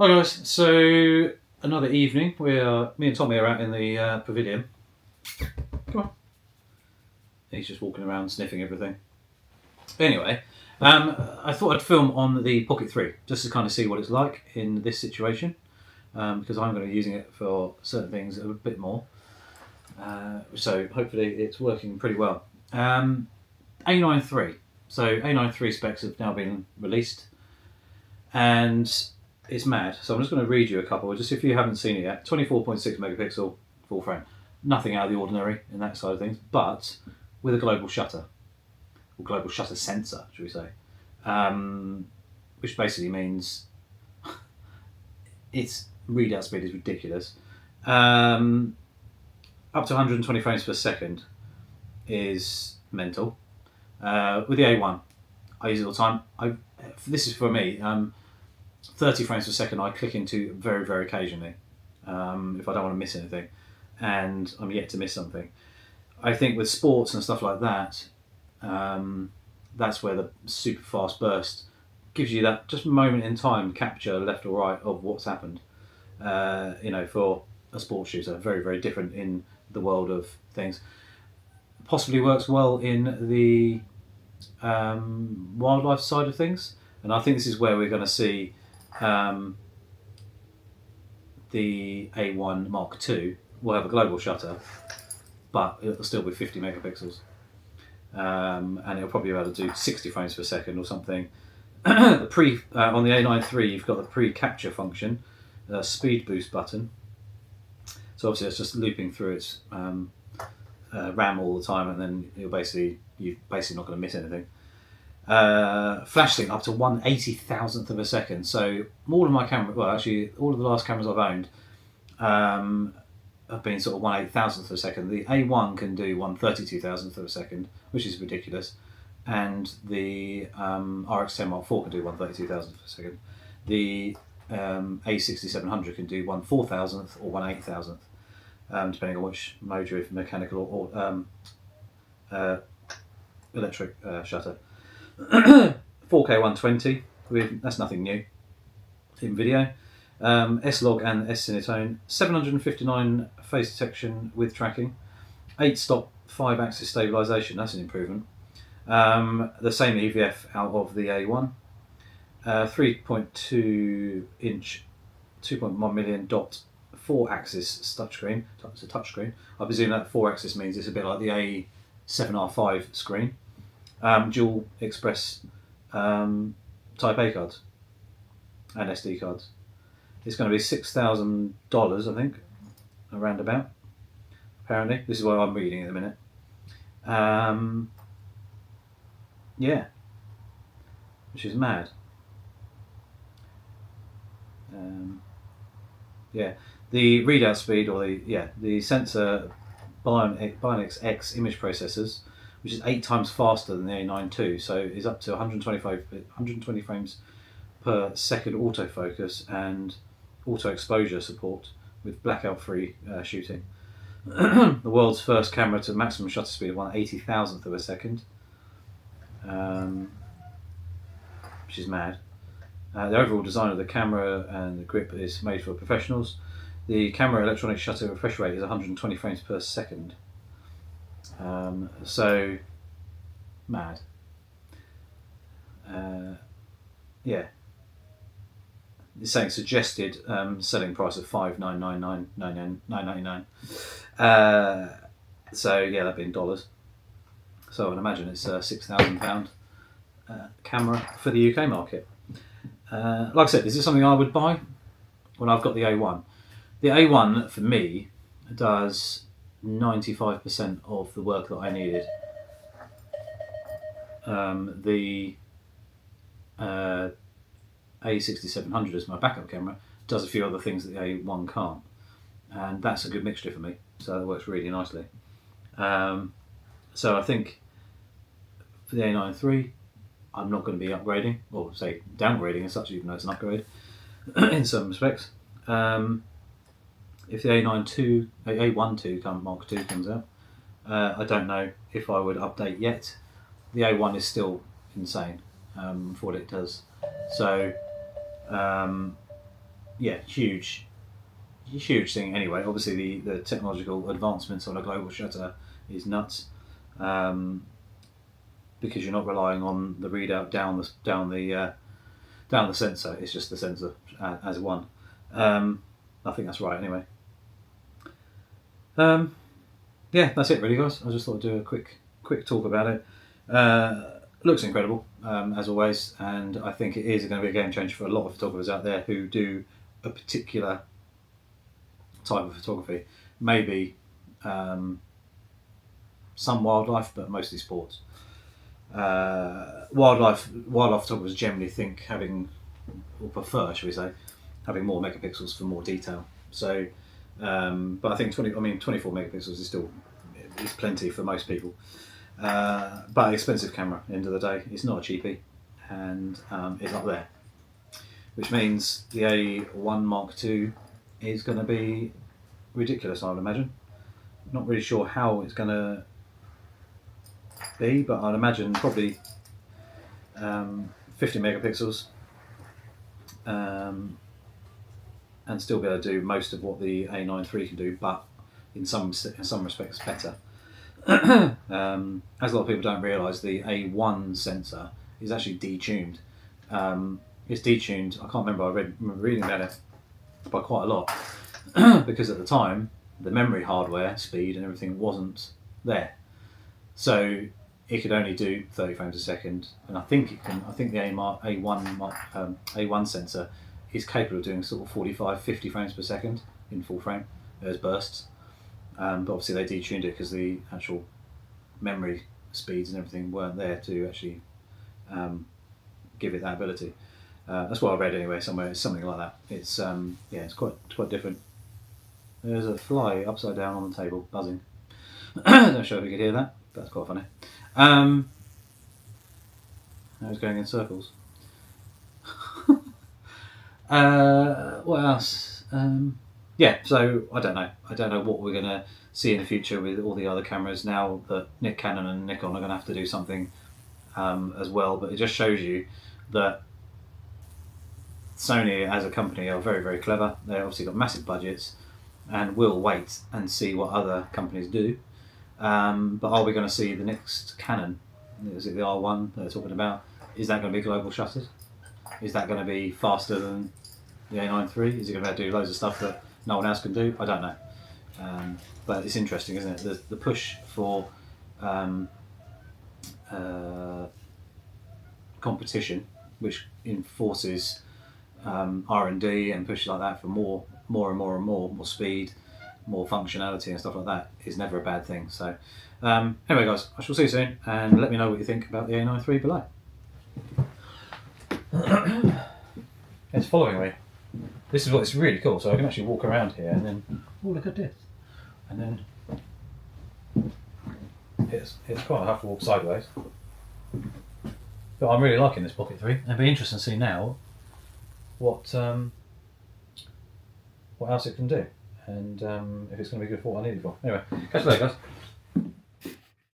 Hi guys, so another evening. Me and Tommy are out in the pavilion. Come on. He's just walking around sniffing everything. Anyway, I thought I'd film on the Pocket 3 just to kind of see what it's like in this situation, because I'm going to be using it for certain things a bit more. So hopefully it's working pretty well. A9 III. So A9 III specs have now been released, and it's mad. So I'm just going to read you a couple, just if you haven't seen it yet. 24.6 megapixel full frame. Nothing out of the ordinary in that side of things, but with a global shutter, or global shutter sensor, should we say. Which basically means its readout speed is ridiculous. Up to 120 frames per second is mental. With the A1, I use it all the time. This is for me. 30 frames per second I click into very, very occasionally, if I don't want to miss anything, and I'm yet to miss something. I think with sports and stuff like that, that's where the super fast burst gives you that just moment in time capture, left or right, of what's happened. For a sports shooter, very, very different in the world of things. Possibly works well in the wildlife side of things, and I think this is where we're going to see the A1 Mark II will have a global shutter, but it'll still be 50 megapixels, and it'll probably be able to do 60 frames per second or something. On the A9 III, you've got the pre-capture function, speed boost button. So obviously it's just looping through its RAM all the time, and then you're basically not going to miss anything. Flash sync up to 1/80,000th of a second. So all of my cameras, well, actually all of the last cameras I've owned have been sort of 1/8000th of a second. The A1 can do 1/32,000th of a second, which is ridiculous, and the RX10 Mark IV can do 1/32,000th of a second. The A6700 can do 1/4000th or 1/8000th, depending on which mode you're in, mechanical or electric shutter. 4K 120, that's nothing new in video. S-Log and S-Cinetone, 759 phase detection with tracking, 8-stop 5-axis stabilisation, that's an improvement. The same EVF out of the A1. 3.2 inch, 2.1 million dot 4-axis touchscreen. It's a touchscreen. I presume that 4-axis means it's a bit like the A7R5 screen. Dual express Type A cards and SD cards. It's going to be $6,000, I think, around about. Apparently, this is what I'm reading at the minute. Yeah, which is mad. The readout speed, or the sensor Bionics X image processors, which is 8 times faster than the A9 II, so is up to 120 frames per second autofocus and auto exposure support with blackout-free shooting. The world's first camera to maximum shutter speed of 1/80,000th of a second, which is mad. The overall design of the camera and the grip is made for professionals. The camera electronic shutter refresh rate is 120 frames per second. So mad. It's saying suggested selling price of $5,999. So yeah, that'd be in dollars. So I'd imagine it's a £6,000 camera for the UK market. Like I said, is this something I would buy when I've got the A1? The A1 for me does 95% of the work that I needed. The A6700 as my backup camera does a few other things that the A1 can't, and that's a good mixture for me, so it works really nicely. So I think for the A9 III, I'm not going to be upgrading, or say downgrading as such, even though it's an upgrade in some respects. If the A1 II Mark II comes out, I don't know if I would update yet. The A1 is still insane for what it does. So yeah, huge thing. Anyway, obviously the technological advancements on a global shutter is nuts, because you're not relying on the readout down the sensor. It's just the sensor as one. I think that's right. Anyway, yeah, that's it really, guys. I just thought I'd do a quick talk about it. Looks incredible, as always, and I think it is going to be a game changer for a lot of photographers out there who do a particular type of photography. Maybe some wildlife, but mostly sports. Wildlife photographers generally think or prefer, should we say, having more megapixels for more detail. So, but I think 24 megapixels is plenty for most people. But an expensive camera, at the end of the day. It's not a cheapie, and it's up there. Which means the A1 Mark II is going to be ridiculous, I would imagine. Not really sure how it's going to be, but I'd imagine probably 50 megapixels, and still be able to do most of what the A9iii can do, but in some respects better. As a lot of people don't realise, the A1 sensor is actually detuned. It's detuned. I can't remember. I remember reading about it by quite a lot because at the time the memory hardware speed and everything wasn't there, so it could only do 30 frames a second. And I think it can. I think the A1 sensor is capable of doing sort of 45, 50 frames per second in full frame as bursts. But obviously they detuned it because the actual memory speeds and everything weren't there to actually give it that ability. That's what I read anyway somewhere. It's something like that. It's it's quite different. There's a fly upside down on the table buzzing. Not sure if you could hear that, but that's quite funny. I was going in circles. What else? So I don't know. I don't know what we're going to see in the future with all the other cameras now that Canon and Nikon are going to have to do something as well. But it just shows you that Sony as a company are very, very clever. They've obviously got massive budgets and will wait and see what other companies do. But are we going to see the next Canon? Is it the R1 they're talking about? Is that going to be global shutters? Is that going to be faster than the A9iii? Is it going to be able to do loads of stuff that no one else can do? I don't know. But it's interesting, isn't it? The push for competition, which enforces R&D and pushes like that for more speed, more functionality and stuff like that, is never a bad thing. So anyway, guys, I shall see you soon, and let me know what you think about the A9iii below. It's following me. This is what's really cool. So I can actually walk around here and then, oh, look at this, and then it's quite. I have to walk sideways, but I'm really liking this Pocket 3. It'll be interesting to see now what else it can do, and if it's going to be good for what I need it for. Anyway, catch you later, guys.